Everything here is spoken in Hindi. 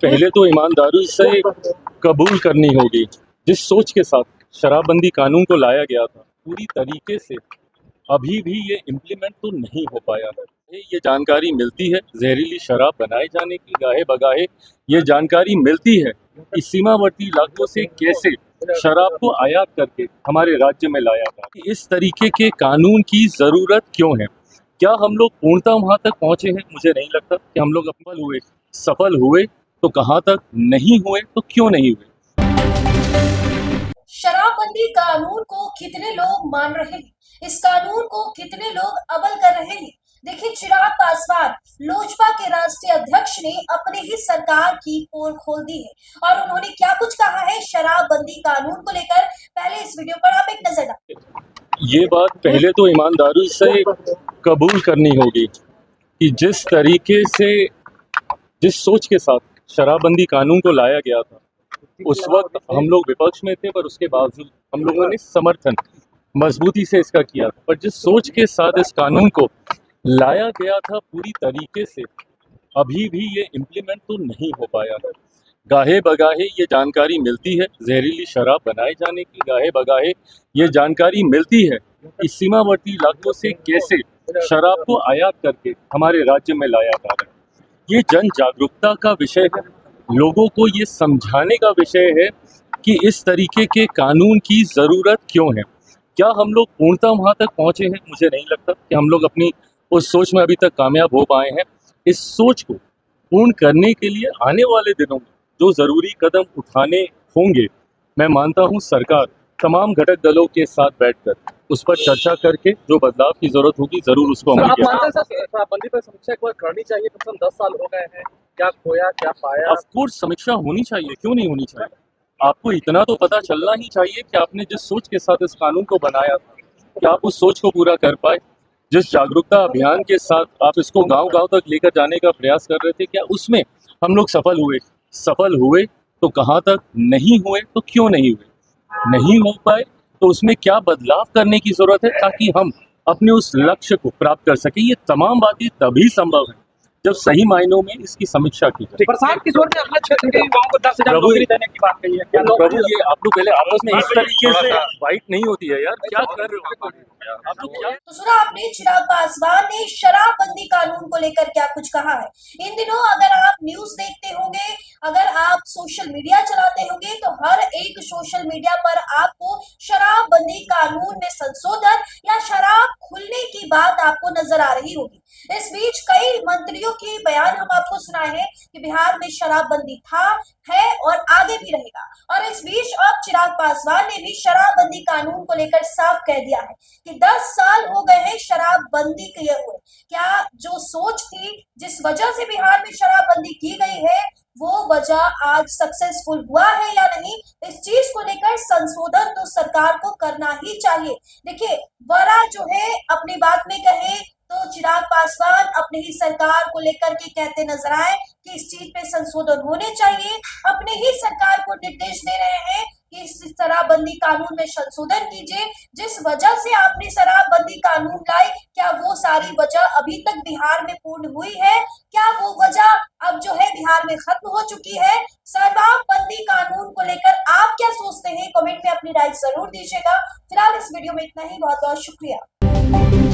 पहले तो ईमानदारी से कबूल करनी होगी। जिस सोच के साथ शराबबंदी कानून को लाया गया था, पूरी तरीके से अभी भी ये इम्प्लीमेंट तो नहीं हो पाया है। ये जानकारी मिलती है जहरीली शराब बनाए जाने की, गाहे बगाहे ये जानकारी मिलती है कि सीमावर्ती इलाकों से कैसे शराब को आयात करके हमारे राज्य में लाया था। इस तरीके के कानून की ज़रूरत क्यों है? क्या हम लोग पूर्णतः वहाँ तक पहुँचे हैं? मुझे नहीं लगता कि हम लोग सफल हुए तो कहाँ तक, नहीं हुए तो क्यों नहीं हुए। शराबबंदी कानून को कितने लोग मान रहे हैं, इस कानून को कितने लोग अमल कर रहे हैं। देखिए, चिराग पासवान लोजपा के राष्ट्रीय अध्यक्ष ने अपनी ही सरकार की पोल खोल दी है और उन्होंने क्या कुछ कहा है शराबबंदी कानून को लेकर, पहले इस वीडियो पर आप एक नजर डालें। ये बात पहले तो ईमानदारी से कबूल करनी होगी कि जिस तरीके से, जिस सोच के साथ शराबबंदी कानून को लाया गया था, उस वक्त हम लोग विपक्ष में थे, पर उसके बावजूद हम लोगों ने समर्थन मजबूती से इसका किया था। पर जिस सोच के साथ इस कानून को लाया गया था, पूरी तरीके से अभी भी ये इम्प्लीमेंट तो नहीं हो पाया है। गाहे बगाहे ये जानकारी मिलती है जहरीली शराब बनाए जाने की, गाहे बगाहे ये जानकारी मिलती है कि सीमावर्ती इलाकों से कैसे शराब को आयात करके हमारे राज्य में लाया जा रहा है। ये जन जागरूकता का विषय है, लोगों को ये समझाने का विषय है कि इस तरीके के कानून की ज़रूरत क्यों है। क्या हम लोग पूर्णतः वहाँ तक पहुँचे हैं? मुझे नहीं लगता कि हम लोग अपनी उस सोच में अभी तक कामयाब हो पाए हैं। इस सोच को पूर्ण करने के लिए आने वाले दिनों में जो ज़रूरी कदम उठाने होंगे, मैं मानता हूँ सरकार तमाम घटक दलों के साथ बैठकर उस पर चर्चा करके जो बदलाव की जरूरत होगी जरूर उसको अमल किया। शराबबंदी पर समीक्षा एक बार करनी चाहिए। कम 10 साल हो गए हैं, क्या खोया क्या पाया? ऑफ कोर्स समीक्षा होनी चाहिए, क्यों नहीं होनी चाहिए। आपको इतना तो पता चलना ही चाहिए कि आपने जिस सोच के साथ इस कानून को बनाया था, क्या आप उस सोच को पूरा कर पाए। जिस जागरूकता अभियान के साथ आप इसको गांव-गांव तक लेकर जाने का प्रयास कर रहे थे, क्या उसमें हम लोग सफल हुए तो कहाँ तक, नहीं हुए तो क्यों नहीं हुए। नहीं हो पाए तो उसमें क्या बदलाव करने की जरूरत है ताकि हम अपने उस लक्ष्य को प्राप्त कर सके। ये तमाम बातें तभी संभव है जब सही मायनों में इसकी समीक्षा की जाए। प्रशांत किशोर ने अपने क्षेत्र के युवाओं को 10,000 नौकरी देने की बात कही है। क्या प्रभु, ये आप लोग पहले आपस में इस तरीके से फाइट नहीं होती है यार, क्या कर रहे हो आप लोग? क्या तो सुना आपने, चिराग पासवान ने शराबबंदी कानून को लेकर क्या कुछ कहा है। इन दिनों अगर आप न्यूज देखते होंगे, अगर आप सोशल मीडिया चलाते होंगे, तो हर एक सोशल मीडिया पर आपको शराबबंदी कानून में संशोधन या शराब खुलने की बात आपको नजर आ रही होगी। इस बीच कई मंत्रियों के बयान हम आपको सुनाए हैं कि बिहार में शराबबंदी था, है और आगे भी रहेगा। और इस बीच अब चिराग पासवान ने भी शराबबंदी कानून को लेकर साफ कह दिया है कि 10 साल हो गए हैं शराबबंदी किए हुए। क्या जो सोच थी, जिस वजह से बिहार में शराबबंदी की गई है, वो वजह आज सक्सेसफुल हुआ है या नहीं, इस चीज को लेकर संशोधन तो सरकार को करना ही चाहिए। देखिए, वरा जो है अपनी बात में कहे तो चिराग पासवान अपनी ही सरकार को लेकर के कहते नजर आए कि इस चीज पे संशोधन होने चाहिए। अपने ही सरकार को निर्देश दे रहे हैं कि इस शराबबंदी कानून में संशोधन कीजिए। जिस वजह से आपने शराबबंदी कानून लाई, क्या वो सारी वजह अभी तक बिहार में पूर्ण हुई है? क्या वो वजह अब जो है बिहार में खत्म हो चुकी है? शराबबंदी कानून को लेकर आप क्या सोचते हैं? कमेंट में अपनी राय जरूर दीजिएगा। फिलहाल इस वीडियो में इतना ही, बहुत बहुत शुक्रिया।